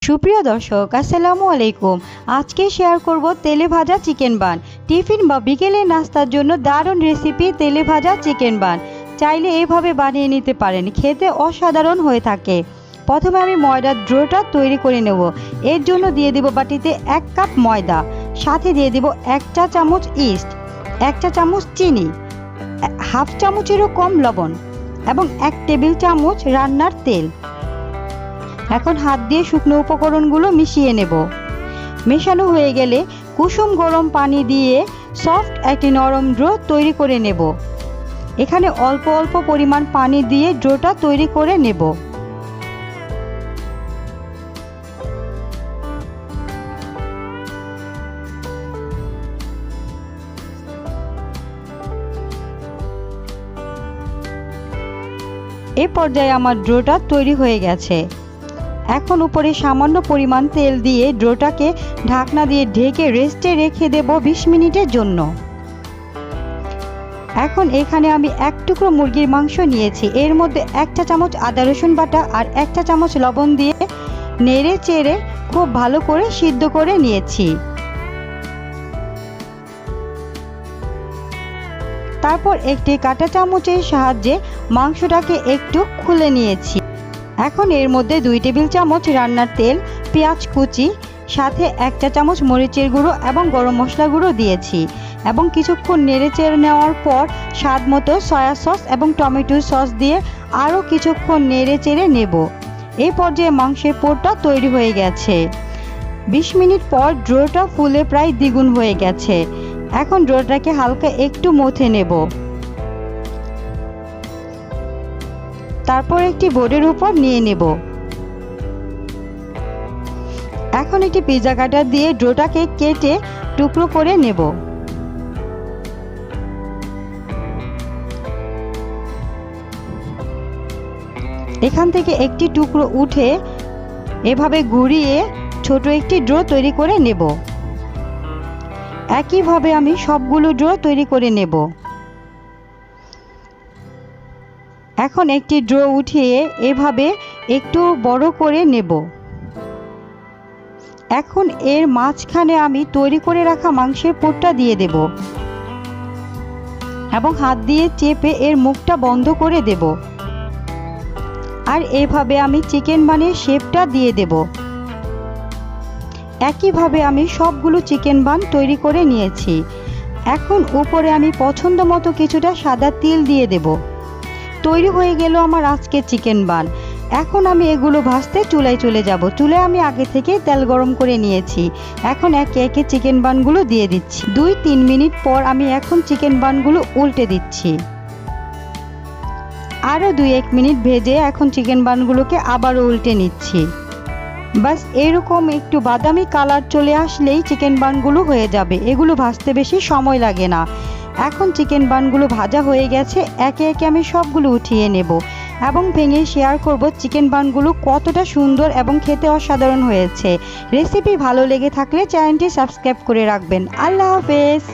সুপ্রিয় দর্শক আসসালামু আলাইকুম। আজকে শেয়ার করব তেলে ভাজা চিকেন বান। টিফিন বা বিকেলের নাস্তার জন্য দারুণ রেসিপি তেলে ভাজা চিকেন বান। চাইলে এইভাবে বানিয়ে নিতে পারেন, খেতে অসাধারণ হয়ে থাকে। প্রথমে আমি ময়দার ডোটা তৈরি করে নেব। এর জন্য দিয়ে দেব বাটিতে 1 কাপ ময়দা, সাথে দিয়ে দেব 1 চা চামচ ইস্ট, 1 চা চামচ চিনি, হাফ চামচেরও কম লবণ এবং 1 টেবিল চামচ রান্নার তেল। এখন হাত দিয়ে শুকনো উপকরণগুলো মিশিয়ে নেব। মেশানো হয়ে গেলে কুসুম গরম পানি দিয়ে সফট একটি নরম ডো তৈরি করে নেব। এখানে অল্প অল্প পরিমাণ পানি দিয়ে ডোটা তৈরি করে নেব। এই পর্যায়ে আমার ডোটা তৈরি হয়ে গেছে। এখন উপরে সামান্য পরিমাণ তেল দিয়ে ডোটাকে ঢাকনা দিয়ে ঢেকে রেস্টে রেখে দেব 20 মিনিটের জন্য। এখন এখানে আমি 1 টুকরো মুরগির মাংস নিয়েছি। এর মধ্যে 1 চা চামচ আদা রসুন বাটা আর 1 চা চামচ লবণ দিয়ে নেড়ে চেড়ে খুব ভালো করে সিদ্ধ করে নিয়েছি। তারপর একটি কাঁটা চামচের সাহায্যে মাংসটাকে একটু খুলে নিয়েছি। এখন এর মধ্যে 2 টেবিল চামচ রান্নার তেল, পেঁয়াজ কুচি, সাথে 1 চা চামচ মরিচের গুঁড়ো এবং গরম মশলা গুঁড়ো দিয়েছি এবং কিছুক্ষণ নেড়েচেড়ে নেওয়ার পর স্বাদ মতো সয়া সস এবং টমেটো সস দিয়ে আরও কিছুক্ষণ নেড়েচেড়ে নেব। এই পর্যায়ে মাংসের পোরটা তৈরি হয়ে গেছে। 20 মিনিট পর ডোটা ফুলে প্রায় দ্বিগুণ হয়ে গেছে। এখন ডোটাকে হালকা একটু মথে নেব। তারপর একটি বোর্ডের উপর নিয়ে নেব। এখন একটি পিৎজা কাটার দিয়ে ডোটাকে কেটে টুকরো করে নেব। এখান থেকে একটি টুকরো উঠে এভাবে ঘুরিয়ে ছোট একটি ডো তৈরি করে নেব। একইভাবে আমি সবগুলো ডো তৈরি করে নেব। এখন একটি ডো উঠিয়ে এভাবে একটু বড় করে নেব। এখন এর মাঝখানে আমি তৈরি করে রাখা মাংসের পুরটা দিয়ে দেব এবং হাত দিয়ে চেপে এর মুখটা বন্ধ করে দেব। আর এভাবে আমি চিকেন বানের শেপটা দিয়ে দেব। একইভাবে আমি সবগুলো চিকেন বান তৈরি করে নিয়েছি। এখন উপরে আমি পছন্দ মতো কিছুটা সাদা তিল দিয়ে দেব। তৈরি হয়ে গেল আমার আজকে চিকেন বান। এখন আমি এগুলো ভাজতে চুলায় চলে যাব। চুলায় আমি আগে থেকে তেল গরম করে নিয়েছি। এখন একে একে চিকেন বানগুলো দিয়ে দিচ্ছি। 2-3 মিনিট পর আমি এখন চিকেন বানগুলো উল্টে দিচ্ছি। আরও 2-1 মিনিট ভেজে এখন চিকেন বানগুলোকে আবারও উল্টে নিচ্ছি। বাস এরকম একটু বাদামি কালার চলে আসলেই চিকেন বানগুলো হয়ে যাবে। এগুলো ভাজতে বেশি সময় লাগে না। এখন চিকেন বানগুলো ভাজা হয়ে গেছে। একে একে আমি সবগুলো উঠিয়ে নেব এবং ভেঙে শেয়ার করব চিকেন বানগুলো কতটা সুন্দর এবং খেতে অসাধারণ হয়েছে। রেসিপি ভালো লেগে থাকলে চ্যানেলটি সাবস্ক্রাইব করে রাখবেন। আল্লাহ হাফেজ।